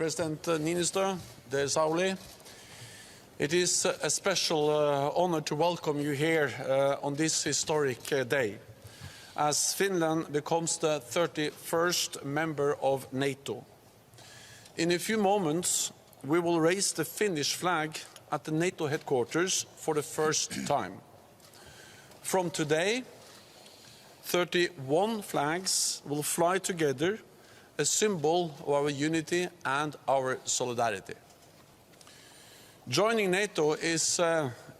President Niinistö, dear Sauli. It is a special honor to welcome you here on this historic day, as Finland becomes the 31st member of NATO. In a few moments, we will raise the Finnish flag at the NATO headquarters for the first time. From today, 31 flags will fly together, a symbol of our unity and our solidarity. Joining NATO is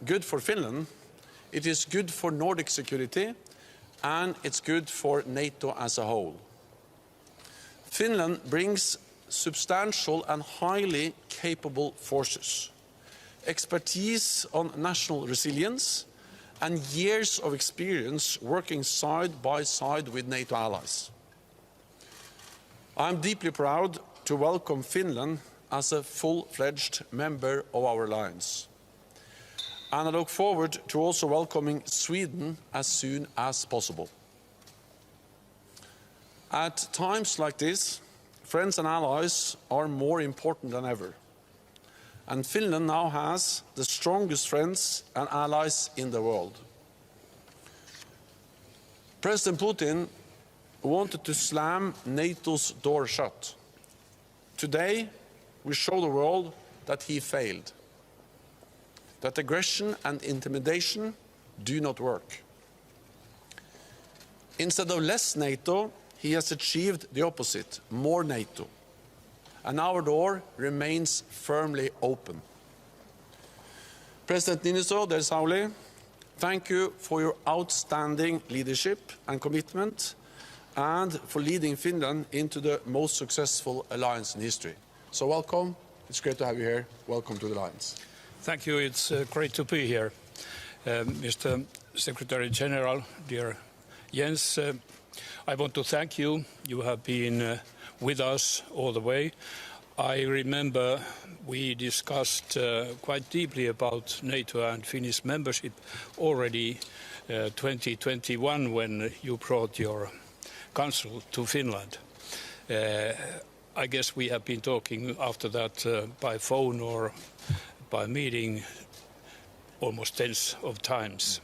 good for Finland, it is good for Nordic security, and it's good for NATO as a whole. Finland brings substantial and highly capable forces, expertise on national resilience, and years of experience working side by side with NATO allies. I'm deeply proud to welcome Finland as a full-fledged member of our alliance. And I look forward to also welcoming Sweden as soon as possible. At times like this, friends and allies are more important than ever. And Finland now has the strongest friends and allies in the world. President Putin wanted to slam NATO's door shut. Today, we show the world that he failed, that aggression and intimidation do not work. Instead of less NATO, he has achieved the opposite, more NATO. And our door remains firmly open. President Niinistö, dear Sauli, thank you for your outstanding leadership and commitment, and for leading Finland into the most successful alliance in history. So welcome, it's great to have you here. Welcome to the alliance. Thank you, it's great to be here. Mr. Secretary General, dear Jens, I want to thank you. You have been with us all the way. I remember we discussed quite deeply about NATO and Finnish membership already 2021 when you brought your council to Finland. I guess we have been talking after that by phone or by meeting almost tens of times.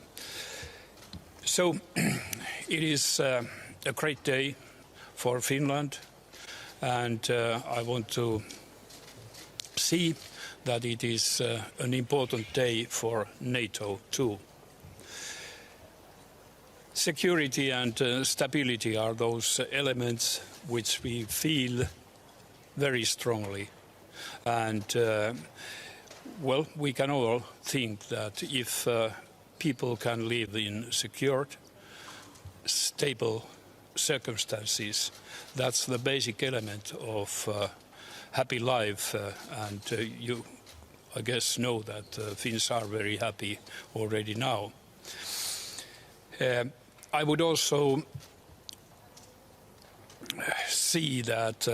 So it is a great day for Finland, and I want to see that it is an important day for NATO too. Security and stability are those elements which we feel very strongly. And, well, we can all think that if people can live in secured, stable circumstances, that's the basic element of happy life. And you, I guess, know that Finns are very happy already now. I would also see that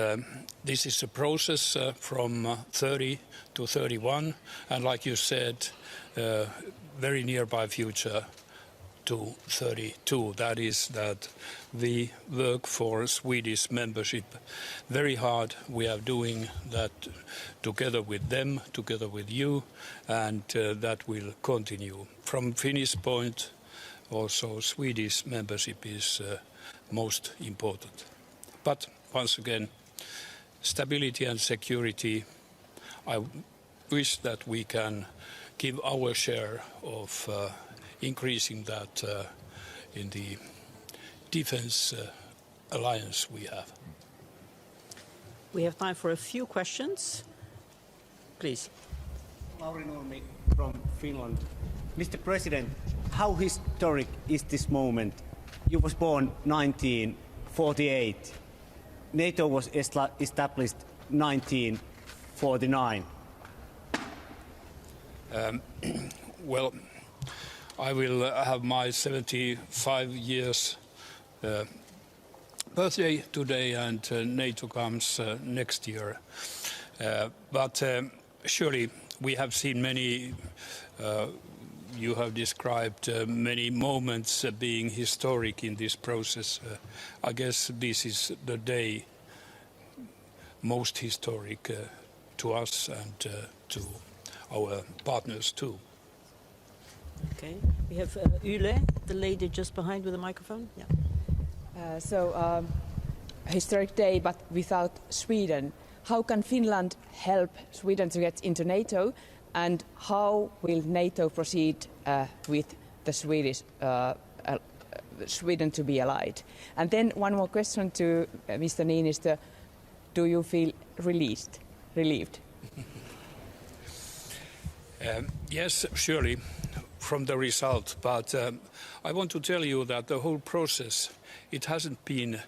this is a process from 30 to 31, and like you said, very nearby future to 32. That is that we work for Swedish membership very hard. We are doing that together with them, together with you, and that will continue. From Finnish point, also Swedish membership is most important. But once again, stability and security, I wish that we can give our share of increasing that in the defense alliance we have. We have time for a few questions. Please. Lauri Nurmi from Finland. Mr. President, how historic is this moment? You was born 1948. NATO was established 1949. Well, I will have my 75 years birthday today, and NATO comes next year. But surely we have seen many, you have described many moments being historic in this process. I guess this is the day most historic to us and to our partners too. Okay. We have Yle, the lady just behind with the microphone. Yeah. Historic day, but without Sweden. How can Finland help Sweden to get into NATO, and how will NATO proceed with the Sweden to be allied? And then one more question to Mr. Niinistö. Do you feel relieved? Yes, surely, from the result. But I want to tell you that the whole process, it hasn't been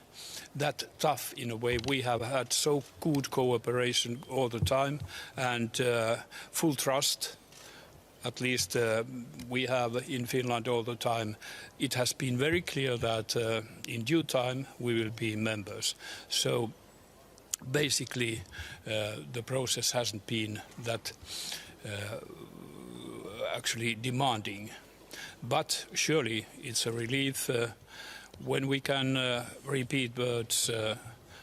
that tough in a way. We have had so good cooperation all the time and full trust. At least we have in Finland all the time. It has been very clear that in due time we will be members. So basically the process hasn't been that actually demanding. But surely it's a relief when we can repeat words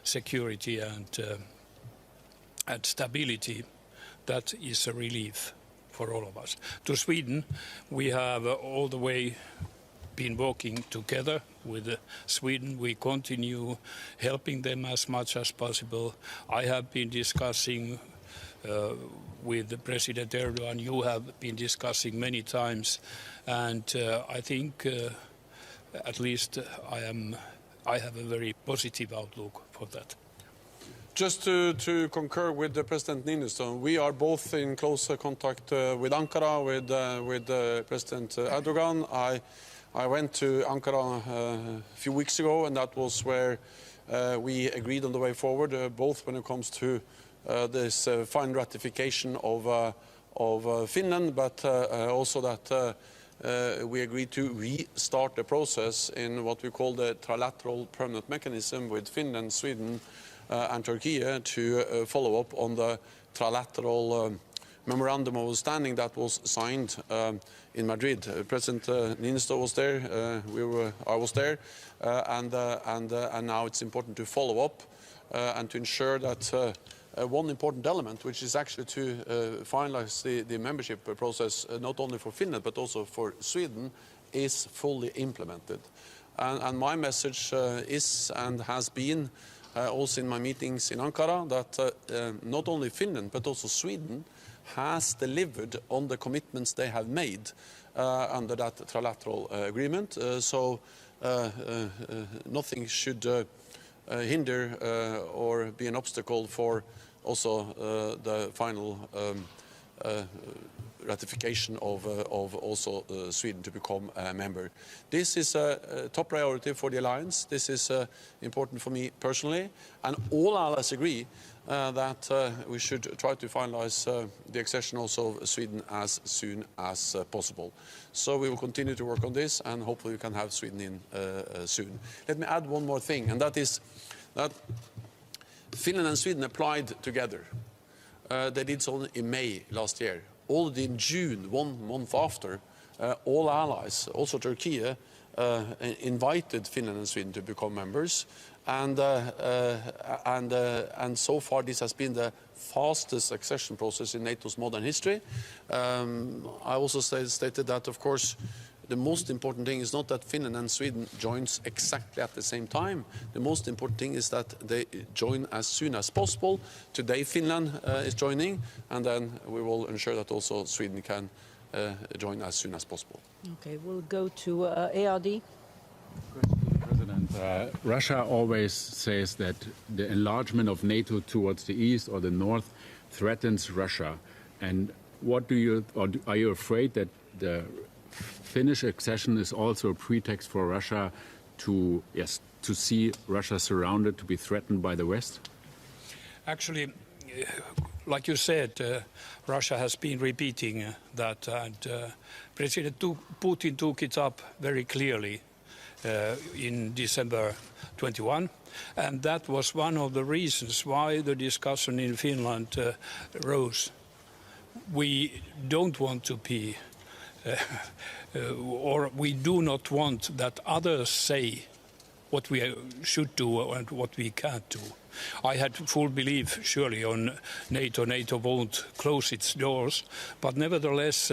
security and stability. That is a relief for all of us. To Sweden, we have all the way been working together with Sweden. We continue helping them as much as possible. I have been discussing with President Erdogan. You have been discussing many times, and I think at least I have a very positive outlook for that. Just to concur with President Niinistö, we are both in close contact with Ankara, with President Erdogan. I went to Ankara a few weeks ago, and that was where we agreed on the way forward, both when it comes to this fine ratification of Finland, but also that we agreed to restart the process in what we call the trilateral permanent mechanism with Finland, Sweden, and Turkey to follow up on the trilateral memorandum of understanding that was signed in Madrid. President Niinistö was there, I was there, and now it's important to follow up and to ensure that one important element, which is actually to finalize the membership process, not only for Finland but also for Sweden, is fully implemented. And my message is and has been also in my meetings in Ankara that not only Finland but also Sweden has delivered on the commitments they have made under that trilateral agreement. So nothing should hinder or be an obstacle for also the final ratification of also Sweden to become a member. This is a top priority for the alliance. This is important for me personally, and all allies agree that we should try to finalize the accession also of Sweden as soon as possible. So we will continue to work on this, and hopefully we can have Sweden in soon. Let me add one more thing, and that is that Finland and Sweden applied together. They did so in May last year. Already in June, 1 month after, all allies, also Turkey, invited Finland and Sweden to become members. And so far this has been the fastest accession process in NATO's modern history. I also stated that, of course, the most important thing is not that Finland and Sweden joins exactly at the same time. The most important thing is that they join as soon as possible. Today Finland is joining, and then we will ensure that also Sweden can join as soon as possible. Okay, we'll go to ARD. President, Russia always says that the enlargement of NATO towards the east or the north threatens Russia. And what do you, or are you afraid that the Finnish accession is also a pretext for Russia to see Russia surrounded, to be threatened by the West? Actually, like you said, Russia has been repeating that, and President Putin took it up very clearly in December 21, and that was one of the reasons why the discussion in Finland rose. We don't want to be or we do not want that others say what we should do and what we can't do. I had full belief, surely, on NATO. NATO won't close its doors, but nevertheless,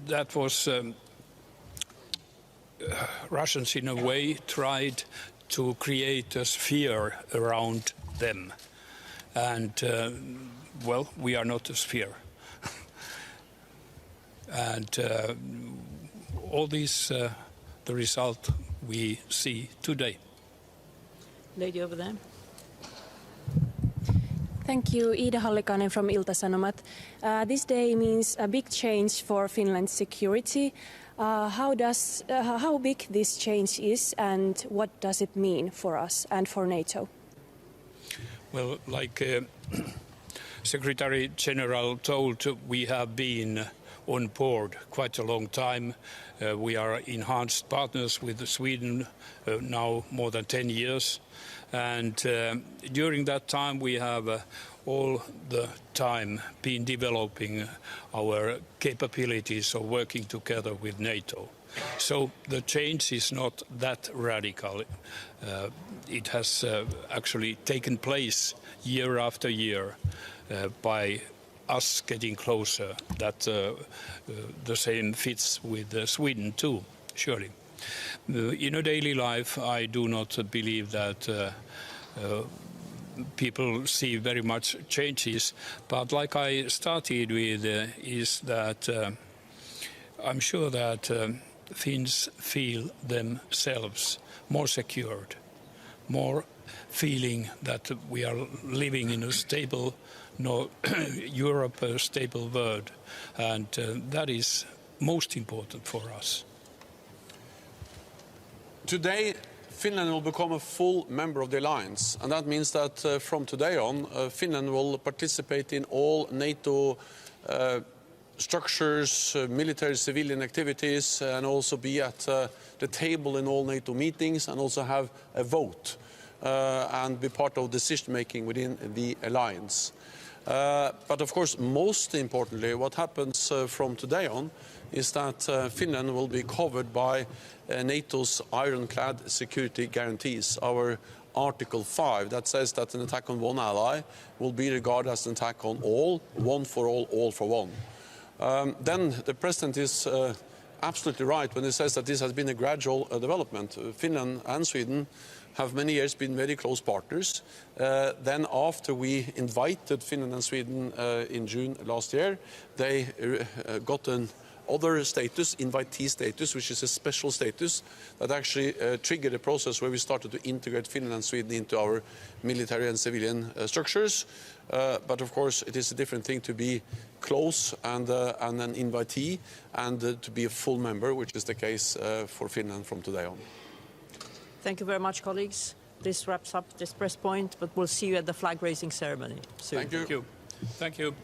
that was Russians, in a way, tried to create a sphere around them. And, well, we are not a sphere. And all this, the result we see today. Lady over there. Thank you. Ida Hallikainen from Ilta-Sanomat. This day means a big change for Finland's security. How big this change is and what does it mean for us and for NATO? Well, like Secretary General told, we have been on board quite a long time. We are enhanced partners with Sweden now more than 10 years. And during that time, we have all the time been developing our capabilities of working together with NATO. So the change is not that radical. It has actually taken place year after year by us getting closer. That the same fits with Sweden too, surely. In a daily life, I do not believe that people see very much changes. But like I started with, is that I'm sure that Finns feel themselves more secured, more feeling that we are living in a stable Europe, a stable world. And that is most important for us. Today, Finland will become a full member of the alliance, and that means that from today on, Finland will participate in all NATO structures, military civilian activities, and also be at the table in all NATO meetings, and also have a vote and be part of decision making within the alliance. But of course, most importantly, what happens from today on is that Finland will be covered by NATO's ironclad security guarantees, our Article 5, that says that an attack on one ally will be regarded as an attack on all, one for all for one. Then the President is absolutely right when he says that this has been a gradual development. Finland and Sweden have many years been very close partners. Then after we invited Finland and Sweden in June last year, they got an other status, invitee status, which is a special status that actually triggered a process where we started to integrate Finland and Sweden into our military and civilian structures. But of course, it is a different thing to be close and an invitee and to be a full member, which is the case for Finland from today on. Thank you very much, colleagues. This wraps up this press point, but we'll see you at the flag raising ceremony soon. Thank you. Thank you. Thank you.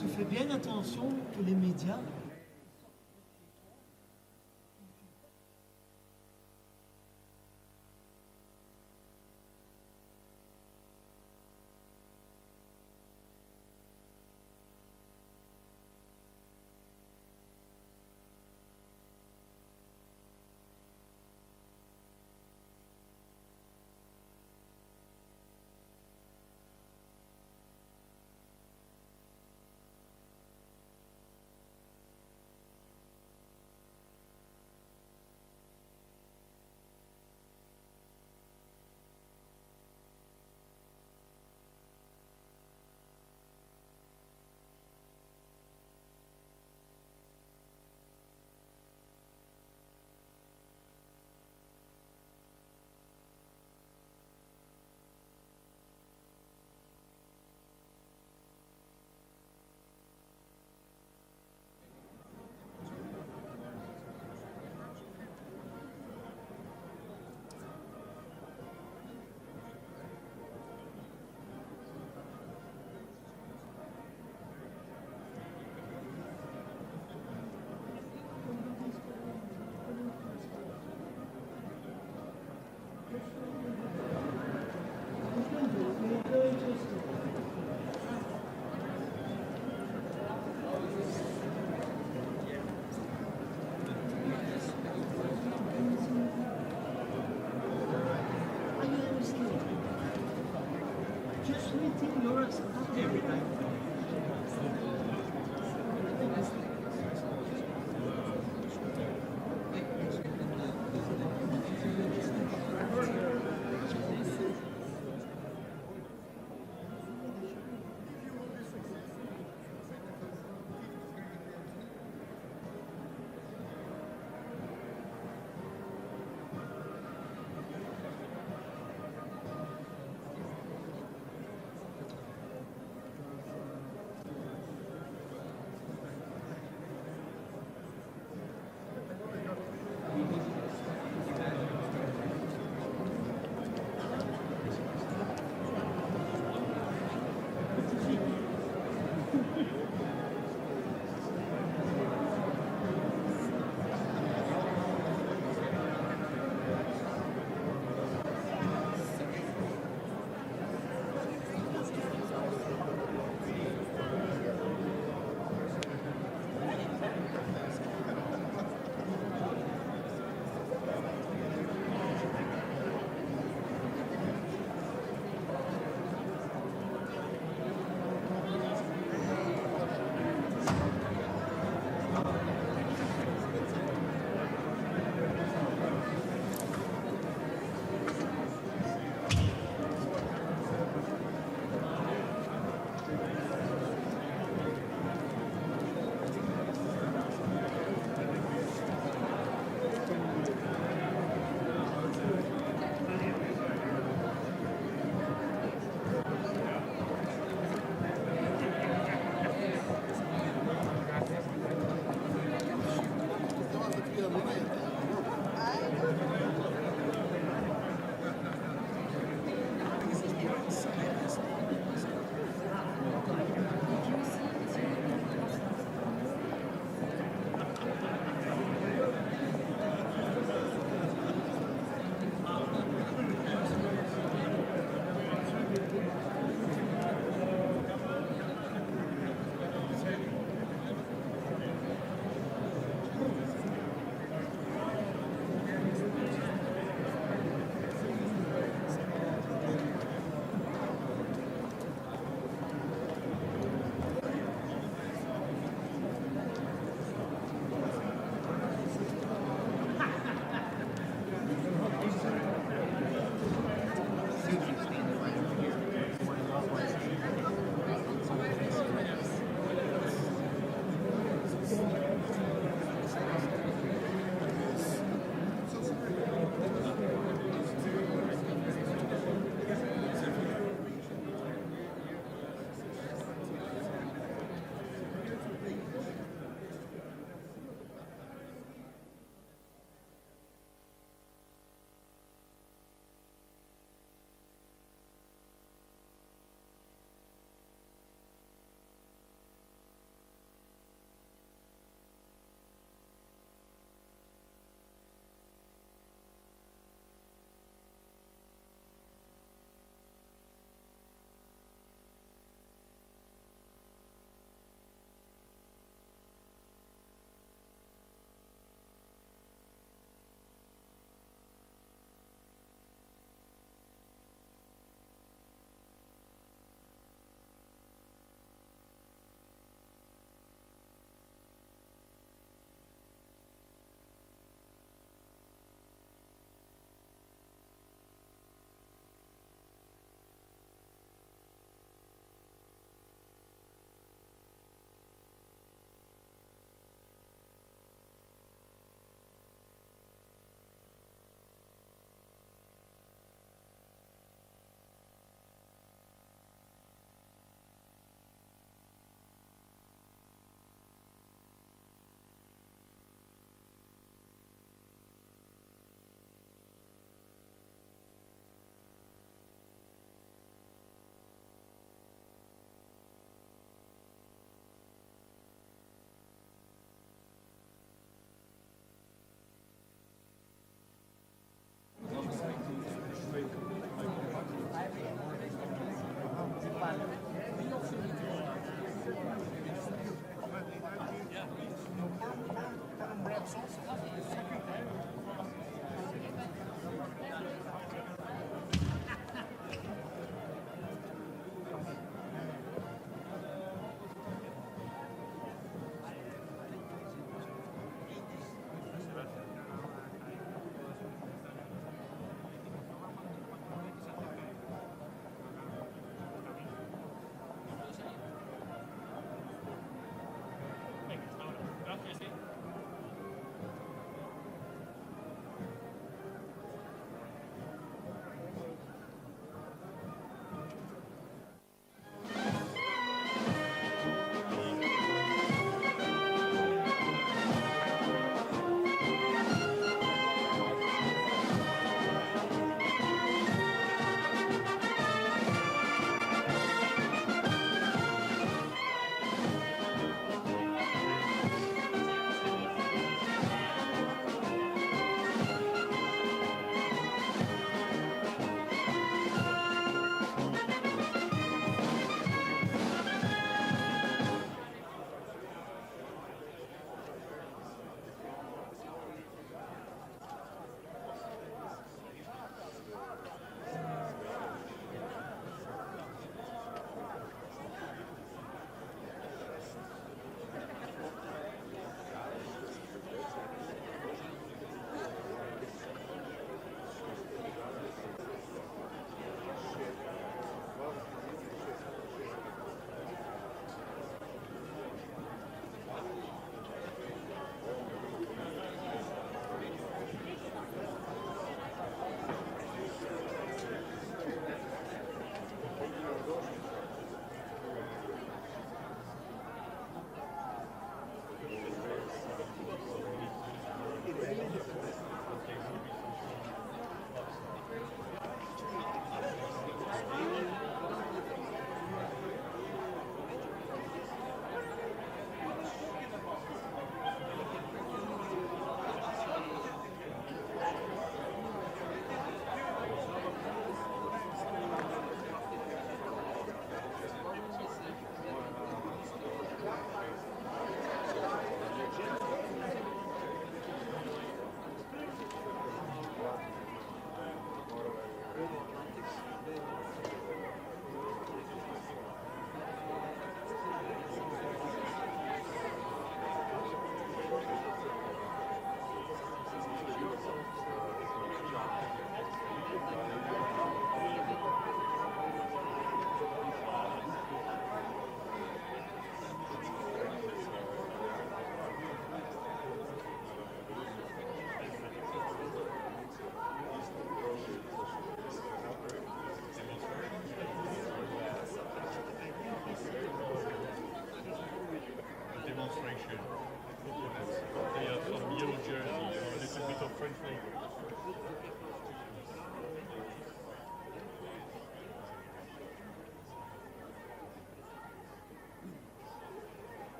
Tu fais bien attention que les médias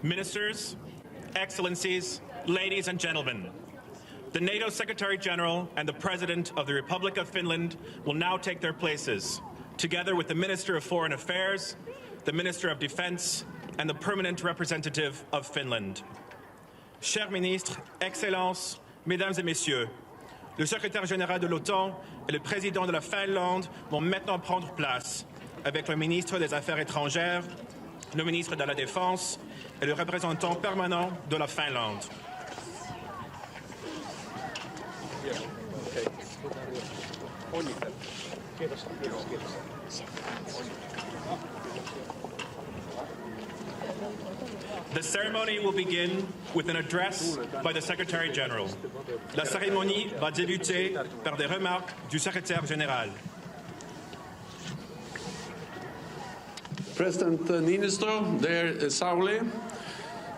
Ministers, Excellencies, ladies and gentlemen, the NATO Secretary General and the President of the Republic of Finland will now take their places, together with the Minister of Foreign Affairs, the Minister of Defense, and the Permanent Representative of Finland. Chers ministres, Excellences, Mesdames et Messieurs, le secrétaire général de l'OTAN et le président de la Finlande vont maintenant prendre place avec le ministre des Affaires étrangères, le ministre de la Défense et le représentant permanent de la Finlande. The ceremony will begin with an address by the Secretary General. La cérémonie va débuter par des remarques du Secrétaire Général. President Niinistö, dear Sauli,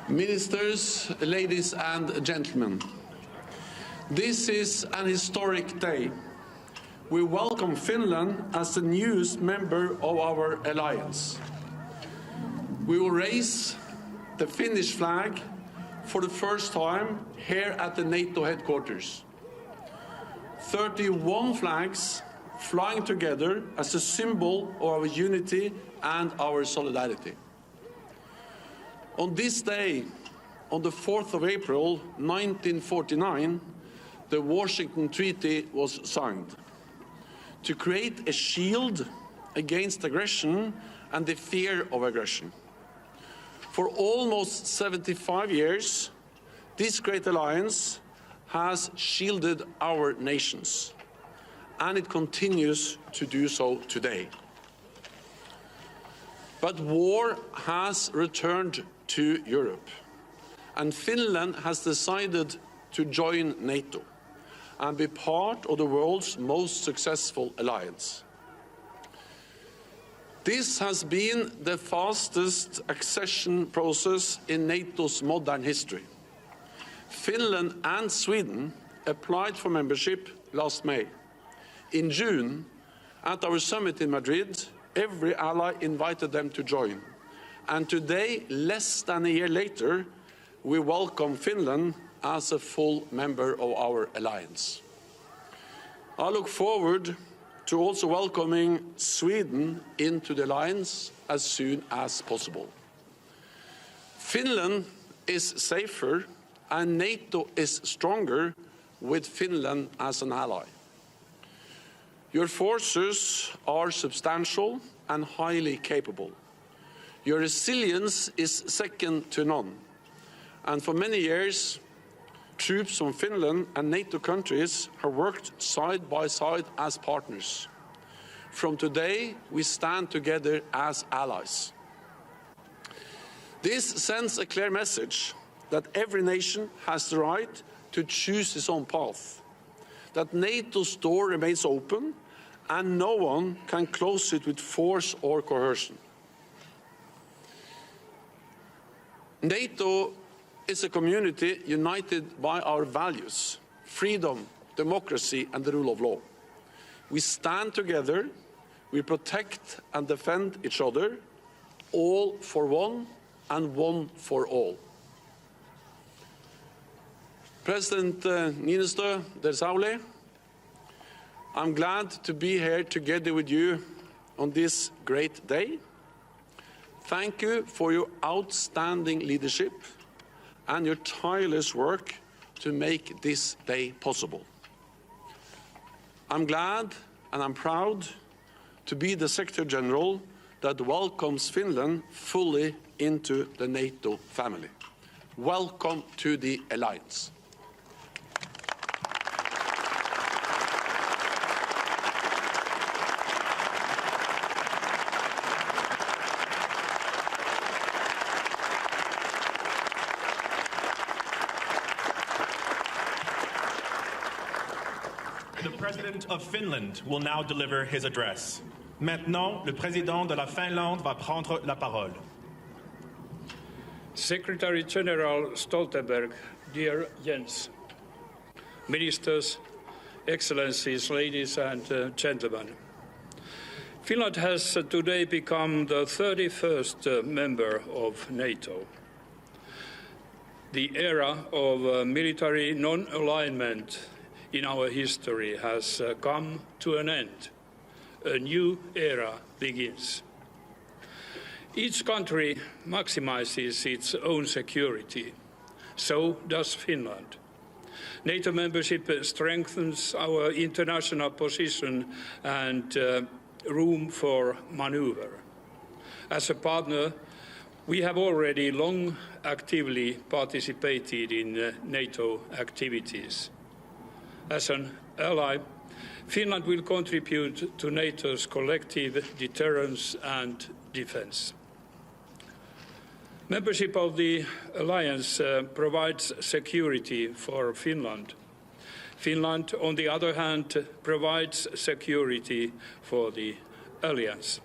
ministers, ladies and gentlemen. This is an historic day. We welcome Finland as the newest member of our alliance. We will raise the Finnish flag for the first time here at the NATO headquarters. 31 flags flying together as a symbol of our unity and our solidarity. On this day, on the 4th of April 1949, the Washington Treaty was signed to create a shield against aggression and the fear of aggression. For almost 75 years, this great alliance has shielded our nations, and it continues to do so today. But war has returned to Europe, and Finland has decided to join NATO and be part of the world's most successful alliance. This has been the fastest accession process in NATO's modern history. Finland and Sweden applied for membership last May. In June, at our summit in Madrid, every ally invited them to join. And today, less than a year later, we welcome Finland as a full member of our alliance. I look forward to also welcoming Sweden into the alliance as soon as possible. Finland is safer and NATO is stronger with Finland as an ally. Your forces are substantial and highly capable. Your resilience is second to none. And for many years, troops from Finland and NATO countries have worked side by side as partners. From today, we stand together as allies. This sends a clear message that every nation has the right to choose its own path, that NATO's door remains open and no one can close it with force or coercion. NATO is a community united by our values: freedom, democracy, and the rule of law. We stand together, we protect and defend each other, all for one and one for all. President Niinistö, dear Sauli, I'm glad to be here together with you on this great day. Thank you for your outstanding leadership and your tireless work to make this day possible. I'm glad and I'm proud to be the Secretary General that welcomes Finland fully into the NATO family. Welcome to the alliance. The President of Finland will now deliver his address. Maintenant, le président de la Finlande va prendre la parole. Secretary General Stoltenberg, dear Jens, ministers, excellencies, ladies and gentlemen. Finland has today become the 31st member of NATO. The era of military non-alignment in our history has come to an end. A new era begins. Each country maximizes its own security. So does Finland. NATO membership strengthens our international position and room for maneuver. As a partner, we have already long actively participated in NATO activities. As an ally, Finland will contribute to NATO's collective deterrence and defense. Membership of the alliance provides security for Finland. Finland, on the other hand, provides security for the alliance.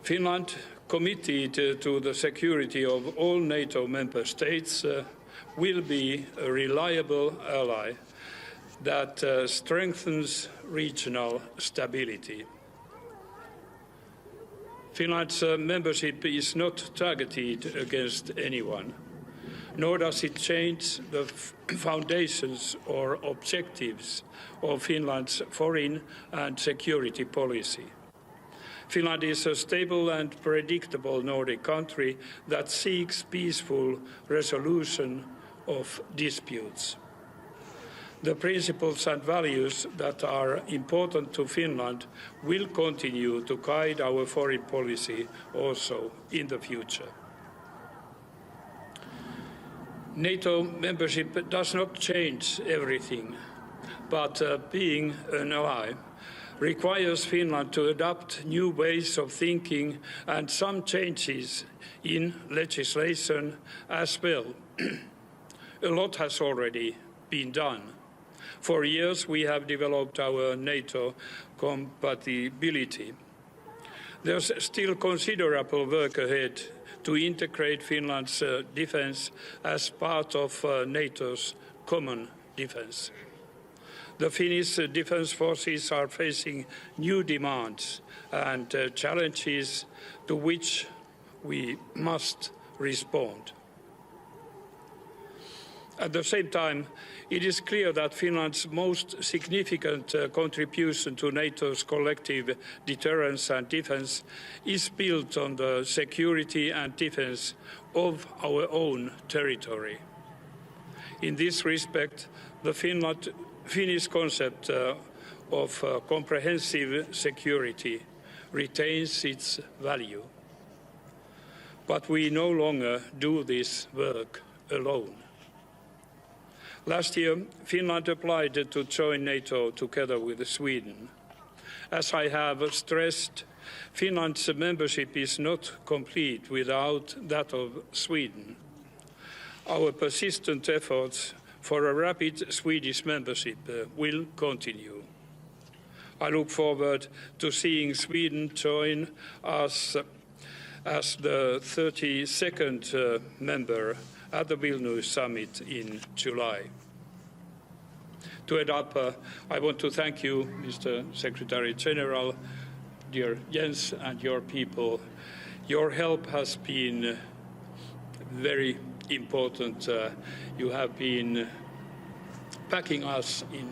Finland, committed to the security of all NATO member states, will be a reliable ally that strengthens regional stability. Finland's membership is not targeted against anyone, nor does it change the foundations or objectives of Finland's foreign and security policy. Finland is a stable and predictable Nordic country that seeks peaceful resolution of disputes. The principles and values that are important to Finland will continue to guide our foreign policy also in the future. NATO membership does not change everything, but being an ally requires Finland to adopt new ways of thinking and some changes in legislation as well. A lot has already been done. For years, we have developed our NATO compatibility. There's still considerable work ahead to integrate Finland's defense as part of NATO's common defense. The Finnish defense forces are facing new demands and challenges to which we must respond. At the same time, it is clear that Finland's most significant contribution to NATO's collective deterrence and defense is built on the security and defense of our own territory. In this respect, the Finnish concept of comprehensive security retains its value. But we no longer do this work alone. Last year, Finland applied to join NATO together with Sweden. As I have stressed, Finland's membership is not complete without that of Sweden. Our persistent efforts for a rapid Swedish membership will continue. I look forward to seeing Sweden join us as the 32nd member at the Vilnius summit in July. To end up, I want to thank you, Mr. Secretary General, dear Jens and your people. Your help has been very important. You have been backing us in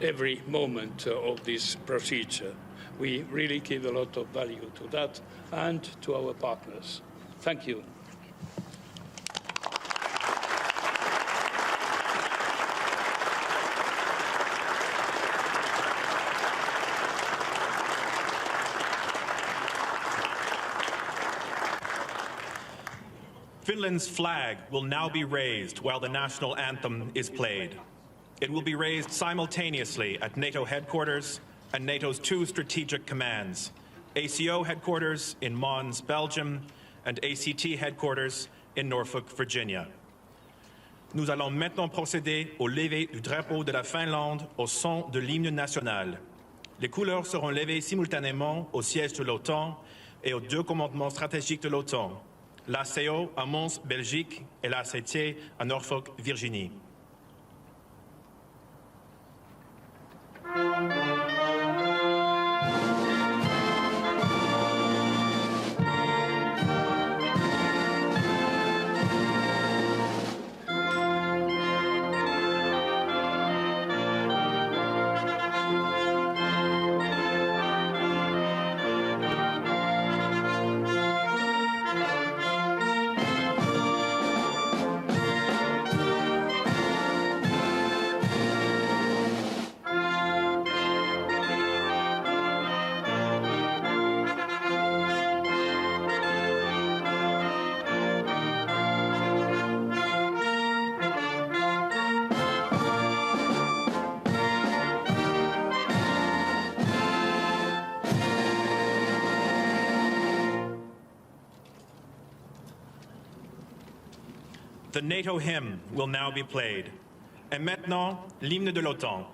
every moment of this procedure. We really give a lot of value to that and to our partners. Thank you. Finland's flag will now be raised while the national anthem is played. It will be raised simultaneously at NATO headquarters and NATO's two strategic commands, ACO headquarters in Mons, Belgium, and ACT headquarters in Norfolk, Virginia. Nous allons maintenant procéder au lever du drapeau de la Finlande au son de l'hymne national. Les couleurs seront levées simultanément au siège de l'OTAN et aux deux commandements stratégiques de l'OTAN, l'ACO à Mons, Belgique, et l'ACT à Norfolk, Virginie. the NATO hymn will now be played. Et maintenant, l'hymne de l'OTAN.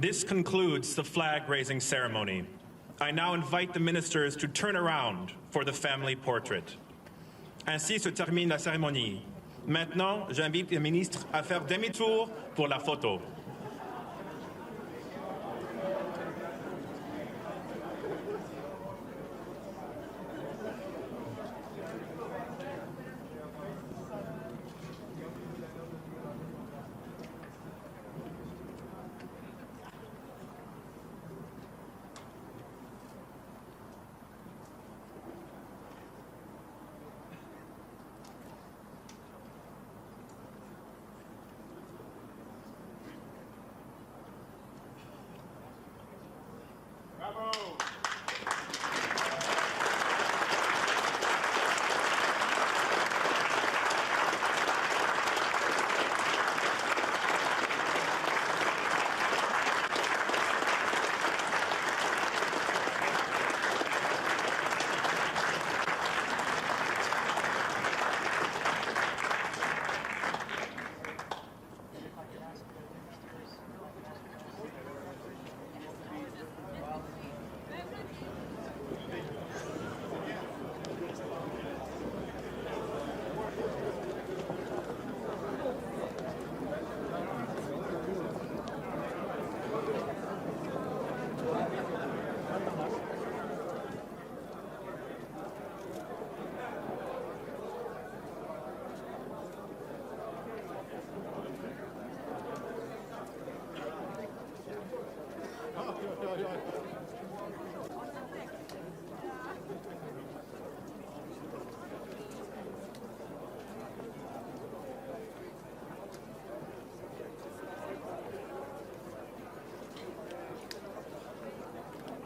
This concludes the flag-raising ceremony. I now invite the ministers to turn around for the family portrait. Ainsi se termine la cérémonie. Maintenant, j'invite les ministres à faire demi-tour pour la photo.